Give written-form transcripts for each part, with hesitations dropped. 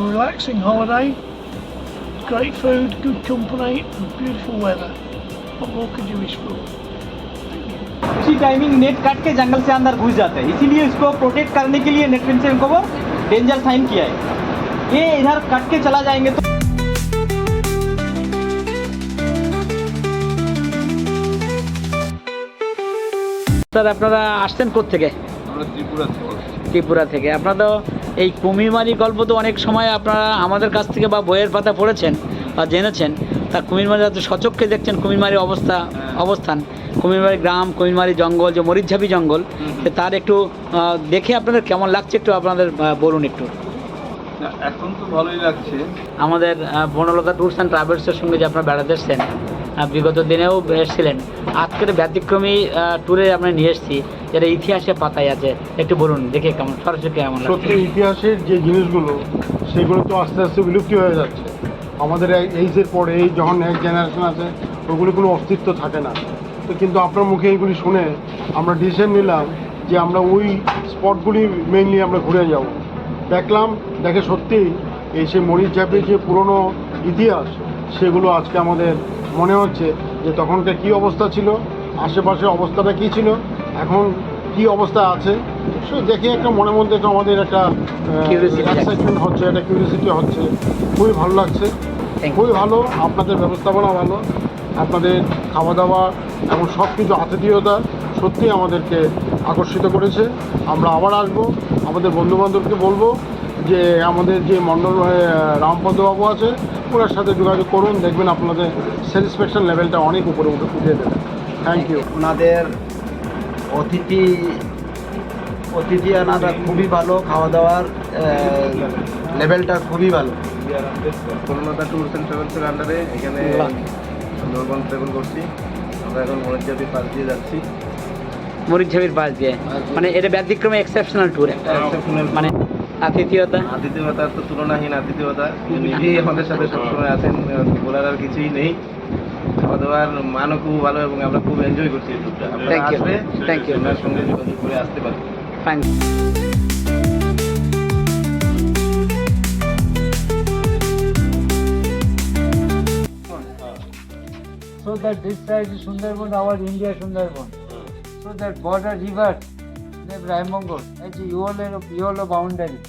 relaxing holiday. Great food, good company, and beautiful weather. What more could you wish for? इसी timing net काट के जंगल से अंदर घुस जाते हैं, इसीलिए इसको प्रोटेक्ट करने के लिए net fencing cover danger sign किया है। ये इधर काट के चला जाएंगे तो স্যার আপনারা আসছেন কোথা থেকে? আমরা ত্রিপুরা থেকে। ত্রিপুরা থেকে। আপনারা তো এই কুমিরমারি গল্প তো অনেক সময় আপনারা আমাদের কাছ থেকে বা বইয়ের পাতা পড়েছেন বা জেনেছেন, তা কুমিরমারি তো সচক্ষে দেখছেন কুমিরমারির অবস্থান, কুমিরমারি গ্রাম, কুমিরমারি জঙ্গল, যে মরিচঝাপি জঙ্গল, তার একটু দেখে আপনাদের কেমন লাগছে একটু আপনাদের বলুন একটু। এখন তো ভালোই লাগছে। আমাদের বনলতা ট্যুরস অ্যান্ড ট্রাভেলসের সঙ্গে যে আপনারা বেড়াতে এসছেন, বিগত দিনেও এসেছিলেন, আজকের ব্যতিক্রমী ট্যুরে আমরা নিয়ে এসেছি, যেটা ইতিহাসে পাতায় আছে, একটু বলুন দেখে কেমন সরাসরি কেমন লাগছে। সত্যি ইতিহাসের যে জিনিসগুলো সেগুলো তো আস্তে আস্তে বিলুপ্তি হয়ে যাচ্ছে। আমাদের এইজের পরে এই যখন নেক্সট জেনারেশন আছে ওগুলি কোনো অস্তিত্ব থাকে না। তো কিন্তু আপনার মুখে এইগুলি শুনে আমরা ডিসিশন নিলাম যে আমরা ওই স্পটগুলি মেইনলি আমরা ঘুরে যাব। দেখে সত্যিই এই সে মরিচঝাপির যে পুরনো ইতিহাস সেগুলো আজকে আমাদের মনে হচ্ছে যে তখনকার কী অবস্থা ছিল, আশেপাশের অবস্থাটা কী ছিল, এখন কী অবস্থা আছে, সে দেখে একটা মনের মধ্যে একটা আমাদের একটা এক্সাইটমেন্ট হচ্ছে, একটা কিউরিয়াসিটি হচ্ছে। খুবই ভালো লাগছে, খুবই ভালো। আপনাদের ব্যবস্থাপনা ভালো, আপনাদের খাওয়া দাওয়া এবং সব কিছু আতিথেয়তা সত্যিই আমাদেরকে আকর্ষিত করেছে। আমরা আবার আসবো, আমাদের বন্ধুবান্ধবকে বলবো যে আমাদের যে মণ্ডল রামপদবাবু আছে ওনার সাথে যোগাযোগ করুন, দেখবেন আপনাদের স্যাটিসফ্যাকশন লেভেলটা অনেক উপরে উঠে দেবে। Thank you. ওনাদের অতিথি আনাটা খুবই ভালো, খাওয়া দাওয়ার লেভেলটা খুবই ভালো। বনলতা ট্যুরস অ্যান্ড ট্রাভেলসের আন্ডারে এখানে সুন্দরবন ট্রাভেল করছি। আমরা এখন মরিচঝাপির পাশ দিয়ে যাচ্ছি। মরিচঝাপির পাশ দিয়ে মানে এটা ব্যতিক্রমে এক্সেপশনাল ট্যুর, মানে আতিথেয়তার তো তুলনাহীন আতিথেয়তা। নিজেই আমাদের সাথে সবসময় আছেন, বলার আর কিছুই নেই। খাওয়া দাওয়ার মানও খুব ভালো এবং আমরা খুব এনজয় করছি এই ট্যুরটা। আপনারা আসবে, থ্যাংক ইউ, ওনার সঙ্গে যোগাযোগ করে আসতে পারেন। Thank you. So that this side is Sundarban, our India Sundarban. So that border river, the Raimongo, as a YOLO boundary,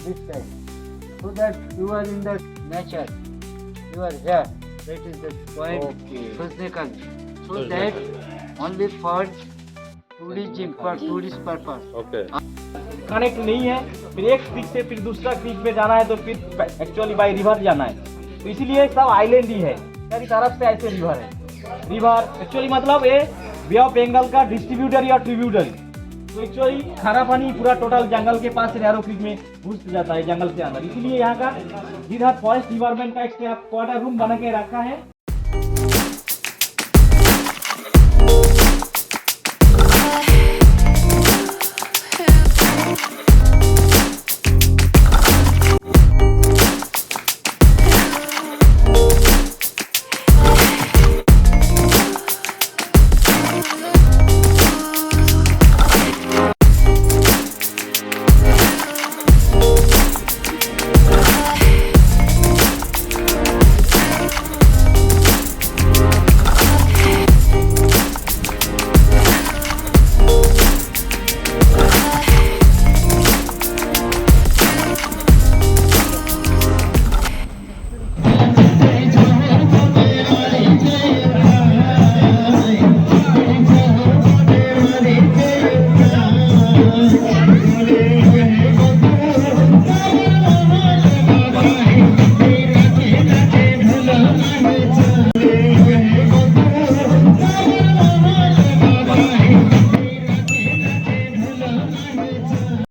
this side. So that you are in the nature, you are here. That is the point, Susnekal. So that only for tourism, for tourist purpose. Connect नहीं है, फिर एक creek से फिर दूसरा creek में जाना है तो फिर एक्चुअली बाई रिवर जाना है, तो इसीलिए सब आइलैंड ही है, सारी तरफ से ऐसे रिवर है। रिवर एक्चुअली मतलब ये बे ऑफ बंगाल का डिस्ट्रीब्यूटरी और ट्रिब्यूटरी। तो एक्चुअली खारा पानी पूरा टोटल जंगल के पास नैरो क्रीक में घुस जाता है जंगल के अंदर, इसीलिए यहाँ का जिधर फॉरेस्ट डिपार्टमेंट का एक क्वार्टर रूम बना के रखा है।